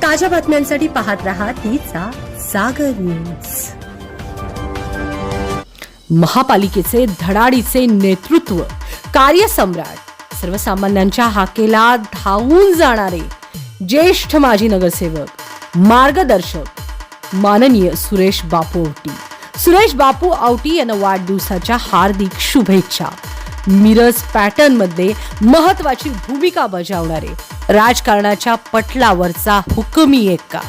ताज्या बातम्यांसाठी पाहत रहा तिचा सागर न्यूज। महापालिकेचे धडाडीचे नेतृत्व, कार्यसम्राट, सर्वसामान्यांच्या हाकेला धावून जाणारे ज्येष्ठ माजी नगरसेवक, मार्गदर्शक माननीय सुरेश बापू आवटी। सुरेश बापू आवटी यांना वाढदिवसाच्या हार्दिक शुभेच्छा। मिरज पॅटर्न मध्ये महत्त्वाची भूमिका बजावणारे, राजकारणाच्या पटलावरचा हुकमी एक्का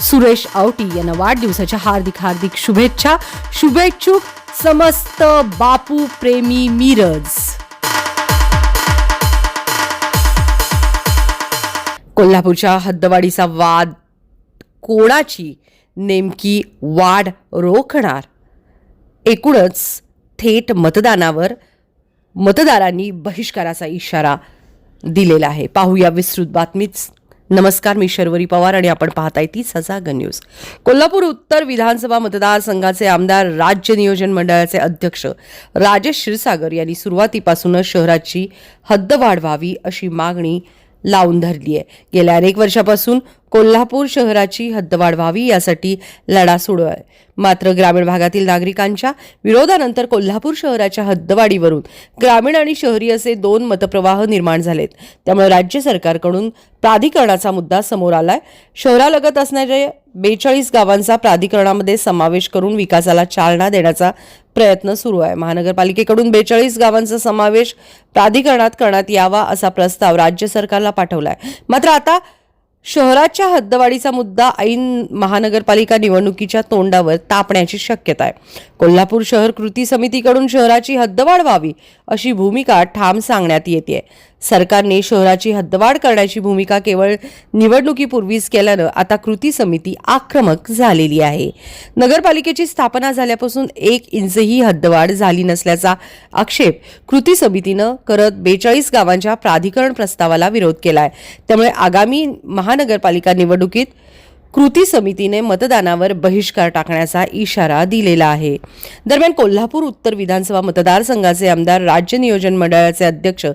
सुरेश आवटी यांना वाढदिवसाच्या हार्दिक शुभेच्छा। शुभेच्छुक समस्त बापू प्रेमी मिरज। कोल्हापूरच्या हद्दवाढीचा वाद कोणाची नेमकी वाढ रोखणार? एकूणच थेट मतदानावर मतदारांनी बहिष्काराचा इशारा दिलेला आहे। पाहूया विस्तृत बातमीत। नमस्कार, मी शर्वरी पवार आणि आपण पाहताय ती सागर न्यूज। कोल्हापूर उत्तर विधानसभा मतदारसंघाचे आमदार, राज्य नियोजन मंडळाचे अध्यक्ष राजेश क्षीरसागर यांनी सुरुवातीपासूनच शहराची हद्दवाढ व्हावी अशी मागणी लावून धरली आहे। गेल्या अनेक वर्षापासून कोल्हापूर शहराची हद्दवाढ व्हावी यासाठी लढा सुरू आहे। मात्र ग्रामीण भागातील नागरिकांच्या विरोधानंतर कोल्हापूर शहराच्या हद्दवाढीवरून ग्रामीण आणि शहरी असे दोन मतप्रवाह निर्माण झालेत। त्यामुळे राज्य सरकारकडून प्राधिकरणाचा मुद्दा समोर आलाय। शहरालगत असणाऱ्या 42 गावांचा प्राधिकरणामध्ये समावेश करून विकासाला चालना देण्याचा प्रयत्न सुरू आहे। महानगरपालिकेकडून 42 गावांचा समावेश प्राधिकरणात करण्यात यावा असा प्रस्ताव राज्य सरकारला पाठवलाय। मात्र आता शहराच्या हद्दवाढीचा मुद्दा ऐन महानगरपालिका निवडणुकीच्या तोंडावर तापण्याची शक्यता आहे। कोल्हापूर शहर कृती समितीकडून शहराची हद्दवाढ व्हावी अशी भूमिका ठाम सांगण्यात येते। सरकारने शहराची हद्दवाढ करण्याची भूमिका केवळ निवडणुकीपूर्वीच केल्यानं आता कृती समिती आक्रमक झालेली आहे। नगरपालिकेची स्थापना झाल्यापासून 1 इंचही हद्दवाढ झाली नसल्याचा आक्षेप कृती समितीनं करत 42 गावांच्या प्राधिकरण प्रस्तावाला विरोध केलाय। त्यामुळे आगामी महानगरपालिका निवडणुकीत कृती समितीने मतदानावर बहिष्कार टाकण्याचा इशारा दिलेला आहे। दरम्यान कोल्हापूर उत्तर विधानसभा मतदारसंघाचे आमदार, राज्य नियोजन मंडळाचे अध्यक्ष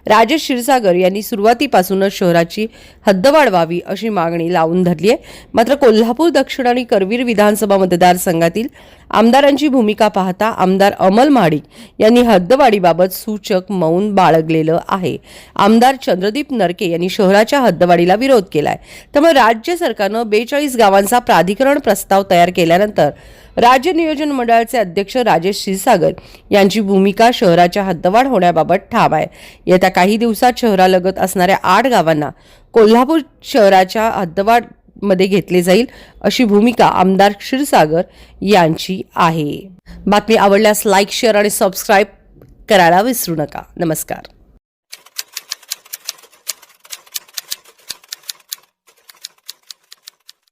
राजेश क्षीरसागर यांनी सुरुवातीपासूनच शहराची हद्दवाढ व्हावी अशी मागणी लावून धरली आहे। मात्र कोल्हापूर दक्षिण आणि करवीर विधानसभा मतदारसंघातील आमदारांची भूमिका पाहता आमदार अमल महाडिक यांनी हद्दवाढीबाबत सूचक मौन बाळगलेलं आहे। आमदार चंद्रदीप नरके यांनी शहराच्या हद्दवाढीला विरोध केलाय। त्यामुळे राज्य सरकारनं 42 गावांचा प्राधिकरण प्रस्ताव तयार केल्यानंतर राज्य नियोजन मंडळाचे अध्यक्ष राजेश क्षीरसागर यांची भूमिका शहराच्या हद्दवाढ होण्याबाबत ठाम आहे। येत्या काही दिवसात शहरालगत असणाऱ्या 8 गावांना कोल्हापूर शहराच्या हद्दवाढ मध्ये घेतले जाईल अशी भूमिका आमदार क्षीरसागर यांची आहे। बातमी आवडल्यास लाईक, शेअर आणि सबस्क्राईब करायला विसरू नका। नमस्कार।